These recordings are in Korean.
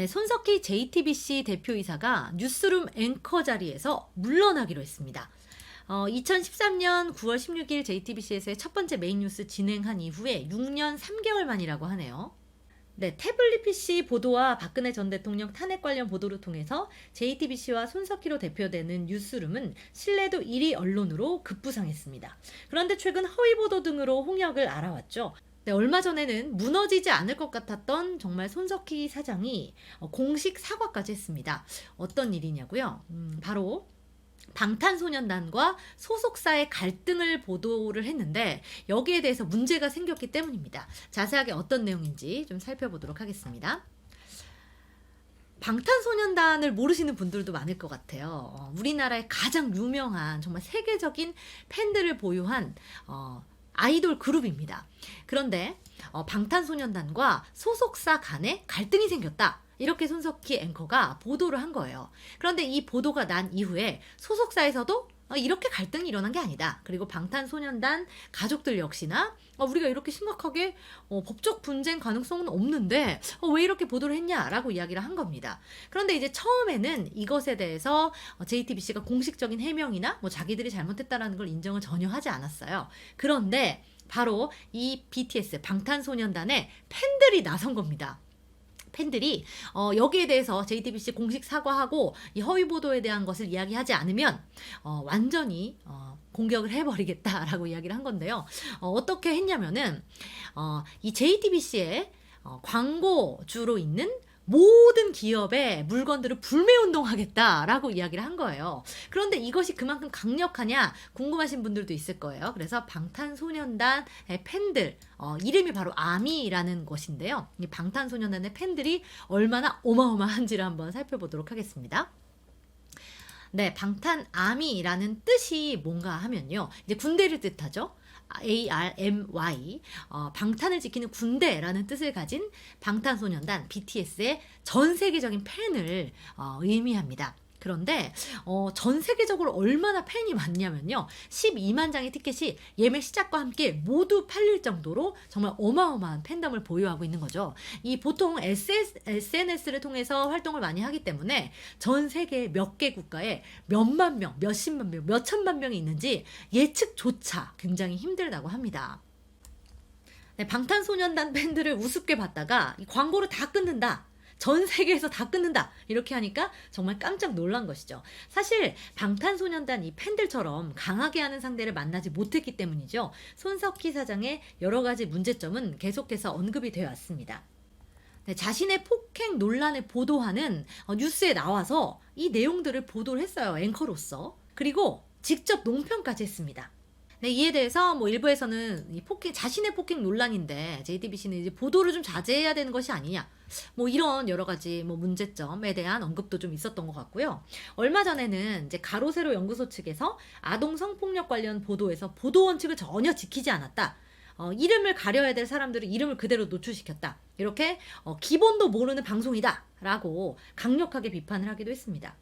네, 손석희 JTBC 대표이사가 뉴스룸 앵커 자리에서 물러나기로 했습니다. 2013년 9월 16일 JTBC에서의 첫 번째 메인 뉴스 진행한 이후에 6년 3개월 만이라고 하네요. 네, 태블릿 PC 보도와 박근혜 전 대통령 탄핵 관련 보도를 통해서 JTBC와 손석희로 대표되는 뉴스룸은 신뢰도 1위 언론으로 급부상했습니다. 그런데 최근 허위 보도 등으로 홍역을 알아왔죠. 네, 얼마 전에는 무너지지 않을 것 같았던 정말 손석희 사장이 공식 사과까지 했습니다. 어떤 일이냐고요? 바로 방탄소년단과 소속사의 갈등을 보도를 했는데 여기에 대해서 문제가 생겼기 때문입니다. 자세하게 어떤 내용인지 좀 살펴보도록 하겠습니다. 방탄소년단을 모르시는 분들도 많을 것 같아요. 우리나라의 가장 유명한 정말 세계적인 팬들을 보유한 아이돌 그룹입니다. 그런데 방탄소년단과 소속사 간에 갈등이 생겼다. 이렇게 손석희 앵커가 보도를 한 거예요. 그런데 이 보도가 난 이후에 소속사에서도 이렇게 갈등이 일어난 게 아니다. 그리고 방탄소년단 가족들 역시나 우리가 이렇게 심각하게 법적 분쟁 가능성은 없는데 왜 이렇게 보도를 했냐라고 이야기를 한 겁니다. 그런데 이제 처음에는 이것에 대해서 JTBC가 공식적인 해명이나 자기들이 잘못했다라는 걸 인정을 전혀 하지 않았어요. 그런데 바로 이 BTS 방탄소년단의 팬들이 나선 겁니다. 팬들이 여기에 대해서 JTBC 공식 사과하고 이 허위 보도에 대한 것을 이야기하지 않으면 완전히 공격을 해버리겠다라고 이야기를 한 건데요. 어떻게 했냐면은 이 JTBC의 광고주로 있는 모든 기업의 물건들을 불매운동하겠다라고 이야기를 한 거예요. 그런데 이것이 그만큼 강력하냐 궁금하신 분들도 있을 거예요. 그래서 방탄소년단의 팬들, 이름이 바로 아미라는 것인데요. 이 방탄소년단의 팬들이 얼마나 어마어마한지를 한번 살펴보도록 하겠습니다. 네, 방탄아미라는 뜻이 뭔가 하면요. 이제 군대를 뜻하죠. ARMY, 방탄을 지키는 군대라는 뜻을 가진 방탄소년단 BTS의 전 세계적인 팬을 의미합니다. 그런데 전 세계적으로 얼마나 팬이 많냐면요. 12만 장의 티켓이 예매 시작과 함께 모두 팔릴 정도로 정말 어마어마한 팬덤을 보유하고 있는 거죠. 이 보통 SNS를 통해서 활동을 많이 하기 때문에 전 세계 몇 개 국가에 몇만 명, 몇십만 명, 몇천만 명이 있는지 예측조차 굉장히 힘들다고 합니다. 네, 방탄소년단 팬들을 우습게 봤다가 이 광고를 다 끊는다. 전 세계에서 다 끊는다 이렇게 하니까 정말 깜짝 놀란 것이죠. 사실 방탄소년단 이 팬들처럼 강하게 하는 상대를 만나지 못했기 때문이죠. 손석희 사장의 여러 가지 문제점은 계속해서 언급이 되어 왔습니다. 네, 자신의 폭행 논란을 보도하는 뉴스에 나와서 이 내용들을 보도를 했어요. 앵커로서. 그리고 직접 논평까지 했습니다. 네, 이에 대해서 일부에서는 이 자신의 폭행 논란인데 JTBC는 이제 보도를 좀 자제해야 되는 것이 아니냐. 이런 여러 가지 문제점에 대한 언급도 좀 있었던 것 같고요. 얼마 전에는 이제 가로세로 연구소 측에서 아동 성폭력 관련 보도에서 보도 원칙을 전혀 지키지 않았다. 이름을 가려야 될 사람들은 이름을 그대로 노출시켰다. 이렇게 기본도 모르는 방송이다라고 강력하게 비판을 하기도 했습니다.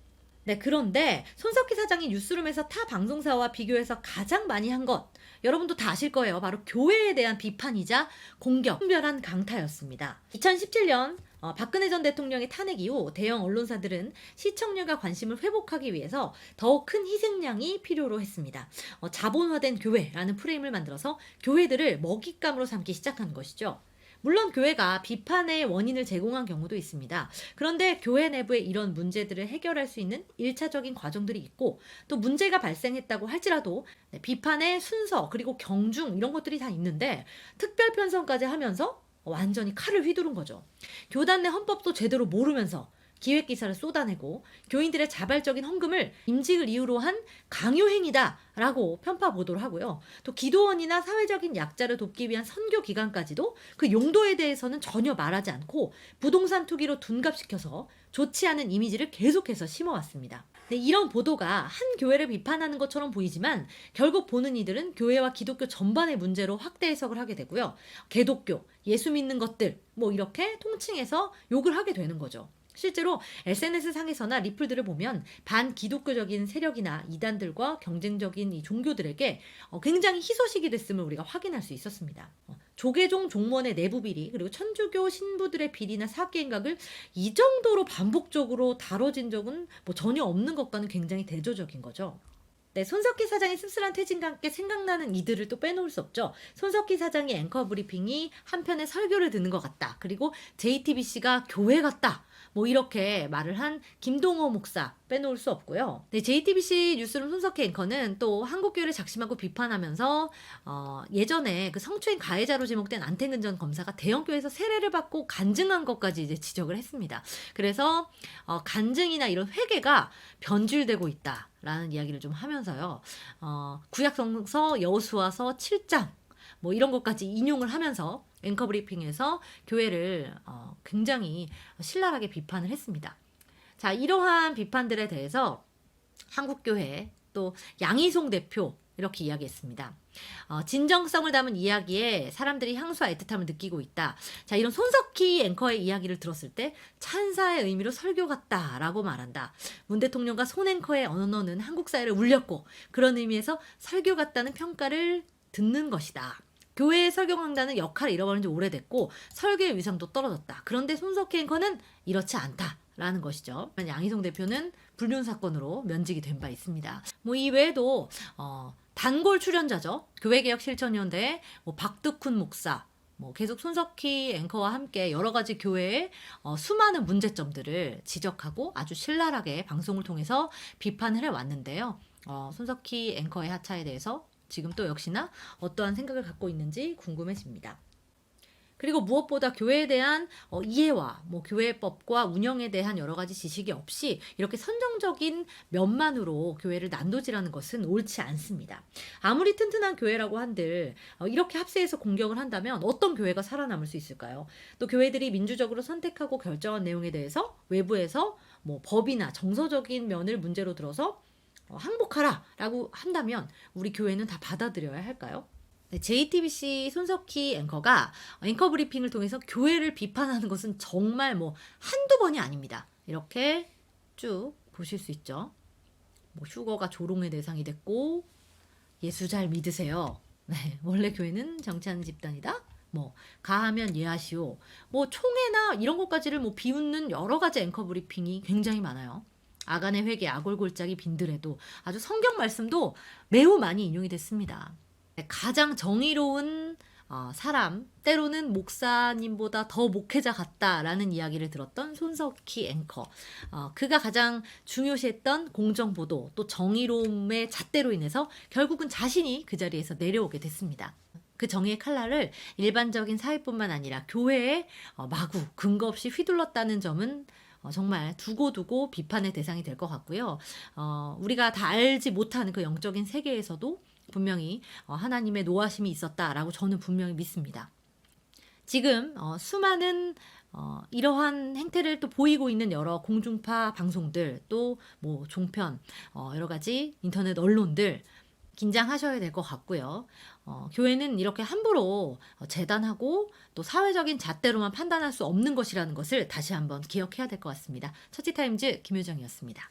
네, 그런데 손석희 사장이 뉴스룸에서 타 방송사와 비교해서 가장 많이 한 것, 여러분도 다 아실 거예요. 바로 교회에 대한 비판이자 공격, 분별한 강타였습니다. 2017년 박근혜 전 대통령의 탄핵 이후 대형 언론사들은 시청률과 관심을 회복하기 위해서 더 큰 희생양이 필요로 했습니다. 자본화된 교회라는 프레임을 만들어서 교회들을 먹잇감으로 삼기 시작한 것이죠. 물론 교회가 비판의 원인을 제공한 경우도 있습니다. 그런데 교회 내부에 이런 문제들을 해결할 수 있는 1차적인 과정들이 있고 또 문제가 발생했다고 할지라도 비판의 순서 그리고 경중 이런 것들이 다 있는데 특별 편성까지 하면서 완전히 칼을 휘두른 거죠. 교단 내 헌법도 제대로 모르면서 기획기사를 쏟아내고 교인들의 자발적인 헌금을 임직을 이유로 한 강요행위다라고 편파 보도를 하고요. 또 기도원이나 사회적인 약자를 돕기 위한 선교기관까지도 그 용도에 대해서는 전혀 말하지 않고 부동산 투기로 둔갑시켜서 좋지 않은 이미지를 계속해서 심어왔습니다. 네, 이런 보도가 한 교회를 비판하는 것처럼 보이지만 결국 보는 이들은 교회와 기독교 전반의 문제로 확대 해석을 하게 되고요. 개독교, 예수 믿는 것들 이렇게 통칭해서 욕을 하게 되는 거죠. 실제로 SNS 상에서나 리플들을 보면 반기독교적인 세력이나 이단들과 경쟁적인 이 종교들에게 굉장히 희소식이 됐음을 우리가 확인할 수 있었습니다. 조계종 종문의 내부 비리 그리고 천주교 신부들의 비리나 사기 행각을 이 정도로 반복적으로 다뤄진 적은 뭐 전혀 없는 것과는 굉장히 대조적인 거죠. 네, 손석희 사장의 씁쓸한 퇴진과 함께 생각나는 이들을 또 빼놓을 수 없죠. 손석희 사장의 앵커 브리핑이 한편의 설교를 듣는 것 같다. 그리고 JTBC가 교회 같다. 뭐 이렇게 말을 한 김동호 목사 빼놓을 수 없고요. 네, JTBC 뉴스룸 손석희 앵커는 또 한국교회를 작심하고 비판하면서 예전에 그 성추행 가해자로 지목된 안태근 전 검사가 대형교회에서 세례를 받고 간증한 것까지 이제 지적을 했습니다. 그래서 간증이나 이런 회개가 변질되고 있다라는 이야기를 좀 하면서요. 구약성서 여호수아서 7장 뭐 이런 것까지 인용을 하면서 앵커 브리핑에서 교회를 굉장히 신랄하게 비판을 했습니다. 자, 이러한 비판들에 대해서 한국교회 또 양희송 대표 이렇게 이야기했습니다. 진정성을 담은 이야기에 사람들이 향수와 애틋함을 느끼고 있다. 자, 이런 손석희 앵커의 이야기를 들었을 때 찬사의 의미로 설교 같다라고 말한다. 문 대통령과 손 앵커의 언어는 한국 사회를 울렸고 그런 의미에서 설교 같다는 평가를 듣는 것이다. 교회의 설교강단은 역할을 잃어버린 지 오래됐고 설교의 위상도 떨어졌다. 그런데 손석희 앵커는 이렇지 않다라는 것이죠. 양희성 대표는 불륜 사건으로 면직이 된 바 있습니다. 뭐 이 외에도 단골 출연자죠. 교회개혁 실천위원회 박득훈 목사 뭐 계속 손석희 앵커와 함께 여러 가지 교회의 수많은 문제점들을 지적하고 아주 신랄하게 방송을 통해서 비판을 해왔는데요. 손석희 앵커의 하차에 대해서 지금 또 역시나 어떠한 생각을 갖고 있는지 궁금해집니다. 그리고 무엇보다 교회에 대한 이해와 뭐 교회법과 운영에 대한 여러 가지 지식이 없이 이렇게 선정적인 면만으로 교회를 난도질하는 것은 옳지 않습니다. 아무리 튼튼한 교회라고 한들 이렇게 합세해서 공격을 한다면 어떤 교회가 살아남을 수 있을까요? 또 교회들이 민주적으로 선택하고 결정한 내용에 대해서 외부에서 뭐 법이나 정서적인 면을 문제로 들어서 항복하라라고 한다면 우리 교회는 다 받아들여야 할까요? 네, JTBC 손석희 앵커가 앵커 브리핑을 통해서 교회를 비판하는 것은 정말 뭐 한두 번이 아닙니다. 이렇게 쭉 보실 수 있죠. 뭐 휴거가 조롱의 대상이 됐고 예수 잘 믿으세요. 네, 원래 교회는 정치하는 집단이다. 뭐 가하면 예하시오. 뭐 총회나 이런 것까지를 뭐 비웃는 여러 가지 앵커 브리핑이 굉장히 많아요. 아간의 회개, 아골골짜기 빈들에도 아주 성경 말씀도 매우 많이 인용이 됐습니다. 가장 정의로운 사람, 때로는 목사님보다 더 목회자 같다라는 이야기를 들었던 손석희 앵커. 그가 가장 중요시했던 공정보도 또 정의로움의 잣대로 인해서 결국은 자신이 그 자리에서 내려오게 됐습니다. 그 정의의 칼날을 일반적인 사회뿐만 아니라 교회에 마구 근거 없이 휘둘렀다는 점은 정말 두고두고 비판의 대상이 될 것 같고요. 우리가 다 알지 못하는 그 영적인 세계에서도 분명히 하나님의 노하심이 있었다라고 저는 분명히 믿습니다. 지금 수많은 이러한 행태를 또 보이고 있는 여러 공중파 방송들 또 뭐 종편 여러 가지 인터넷 언론들 긴장하셔야 될 것 같고요. 교회는 이렇게 함부로 재단하고 또 사회적인 잣대로만 판단할 수 없는 것이라는 것을 다시 한번 기억해야 될 것 같습니다. 처치타임즈 김효정이었습니다.